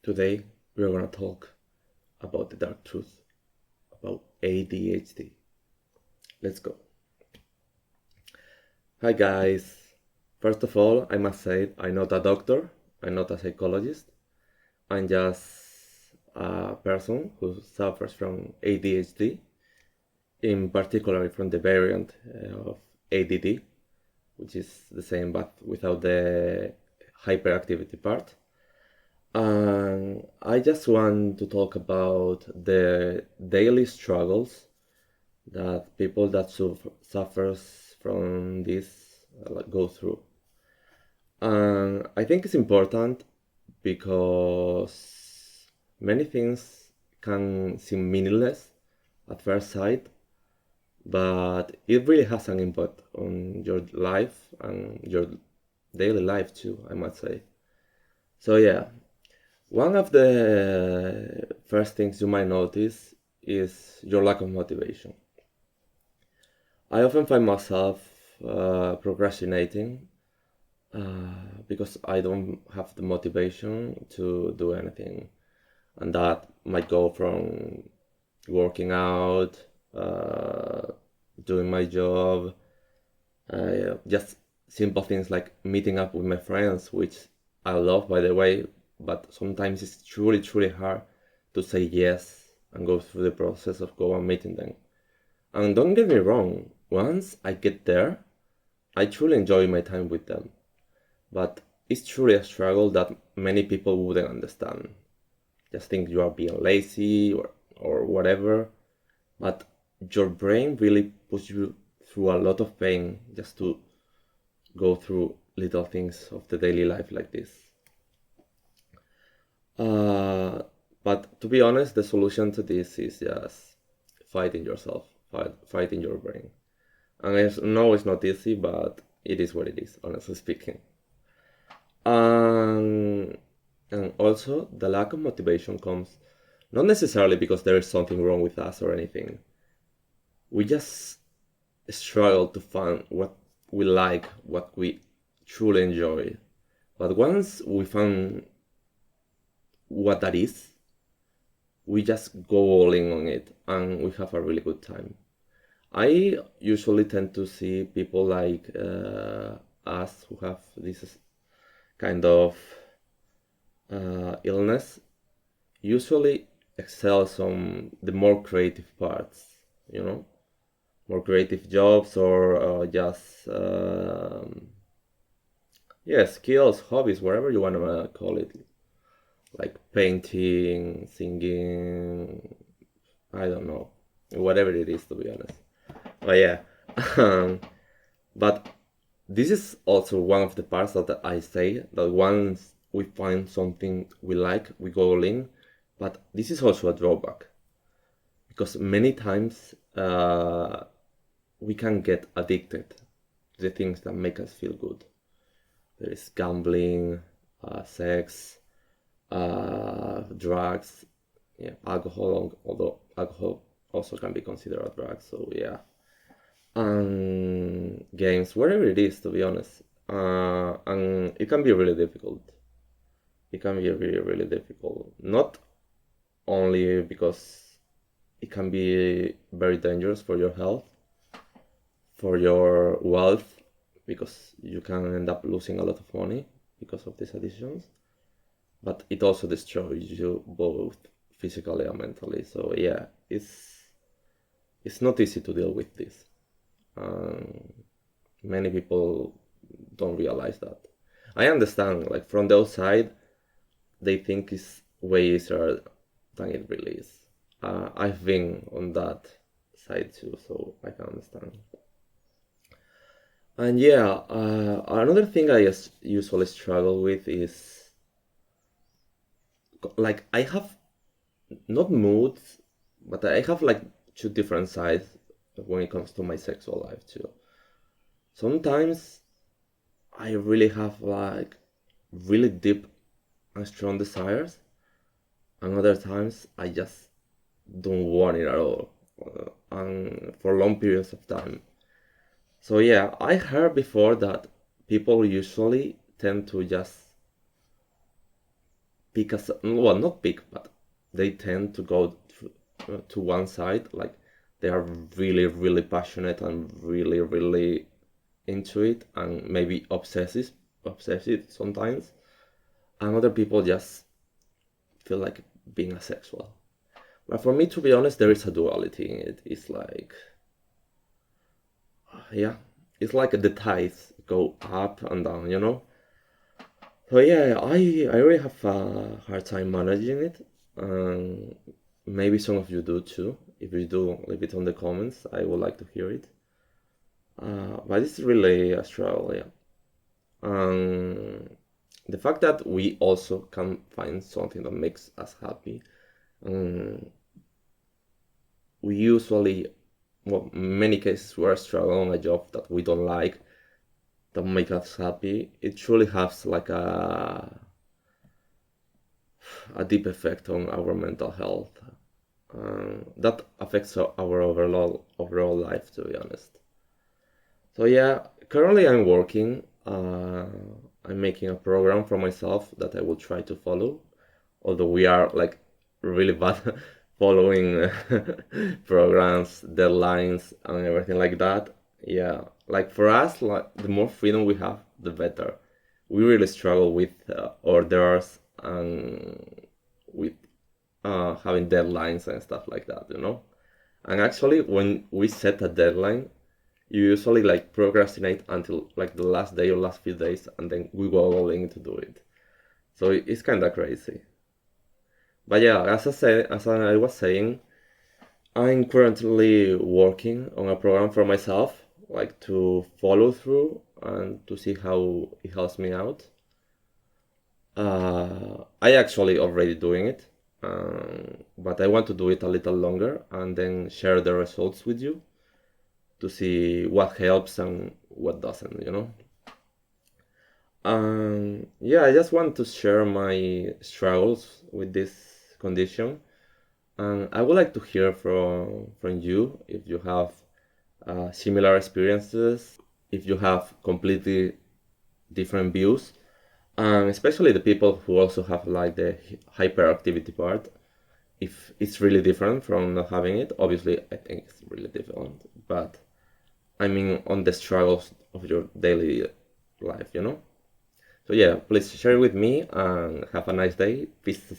Today we're gonna talk about the dark truth about ADHD. Let's go. Hi guys. First of all, I must say I'm not a doctor, I'm not a psychologist. I'm just a person who suffers from ADHD, in particular from the variant of ADD, which is the same but without the hyperactivity part. And I just want to talk about the daily struggles that people that suffers from this go through. And I think it's important because many things can seem meaningless at first sight, but it really has an impact on your life and your daily life too, I must say. So yeah, one of the first things you might notice is your lack of motivation. I often find myself procrastinating because I don't have the motivation to do anything. And that might go from working out, doing my job, just simple things like meeting up with my friends, which I love, by the way, but sometimes it's truly, truly hard to say yes and go through the process of going and meeting them. And don't get me wrong, once I get there, I truly enjoy my time with them. But it's truly a struggle that many people wouldn't understand. Just think you are being lazy or whatever, but your brain really puts you through a lot of pain just to go through little things of the daily life like this. But to be honest, the solution to this is just fighting yourself, fighting your brain. And I know it's not easy, but it is what it is, honestly speaking. And also, the lack of motivation comes not necessarily because there is something wrong with us or anything. We just struggle to find what we like, what we truly enjoy. But once we find what that is, we just go all in on it and we have a really good time. I usually tend to see people like us who have this kind of illness usually excels on the more creative parts, more creative jobs or just skills, hobbies, whatever you want to call it, like painting, singing, I don't know, whatever it is, to be honest. But yeah, but this is also one of the parts that I say that once we find something we like, we go all in. But this is also a drawback because many times we can get addicted to the things that make us feel good. There is gambling, sex, drugs, alcohol, although alcohol also can be considered a drug, so yeah. Games, whatever it is, to be honest. And it can be really difficult. It can be really, really difficult. Not only because it can be very dangerous for your health, for your wealth, because you can end up losing a lot of money because of these addictions, but it also destroys you both physically and mentally. So yeah, it's not easy to deal with this. Many people don't realize that. I understand, like from the outside, they think it's way easier than it really is. I've been on that side too, so I can understand. And yeah, another thing I usually struggle with is like I have not moods, but I have like two different sides when it comes to my sexual life too. Sometimes I really have like really deep and strong desires, and other times I just don't want it at all, and for long periods of time. So yeah, I heard before that people usually tend to just pick a well, not pick, but they tend to go to one side. Like they are really, really passionate and really, really into it, and maybe obsessive sometimes. And other people just feel like being asexual. But for me, to be honest, there is a duality in it. It's like, yeah, it's like the tides go up and down, you know? So yeah, I really have a hard time managing it. And maybe some of you do too. If you do, leave it on the comments. I would like to hear it. But it's really a struggle, yeah. The fact that we also can find something that makes us happy. Um, we usually, well, in many cases, we are struggling a job that we don't like, that make us happy. It truly has like a deep effect on our mental health. That affects our overall life, to be honest. So yeah, currently I'm working. I'm making a program for myself that I will try to follow. Although we are like really bad following programs, deadlines, and everything like that. Yeah, like for us, like the more freedom we have, the better. We really struggle with orders and with having deadlines and stuff like that, you know. And actually, when we set a deadline, you usually like procrastinate until like the last day or last few days, and then we go all in to do it. So it's kind of crazy. But yeah, as I was saying, I'm currently working on a program for myself, like to follow through and to see how it helps me out. I actually already doing it, but I want to do it a little longer and then share the results with you to see what helps and what doesn't, you know. Yeah, I just want to share my struggles with this condition, and I would like to hear from you if you have similar experiences, if you have completely different views, and especially the people who also have like the hyperactivity part. If it's really different from not having it, obviously I think it's really different, but I mean on the struggles of your daily life, you know? So yeah, please share with me and have a nice day. Peace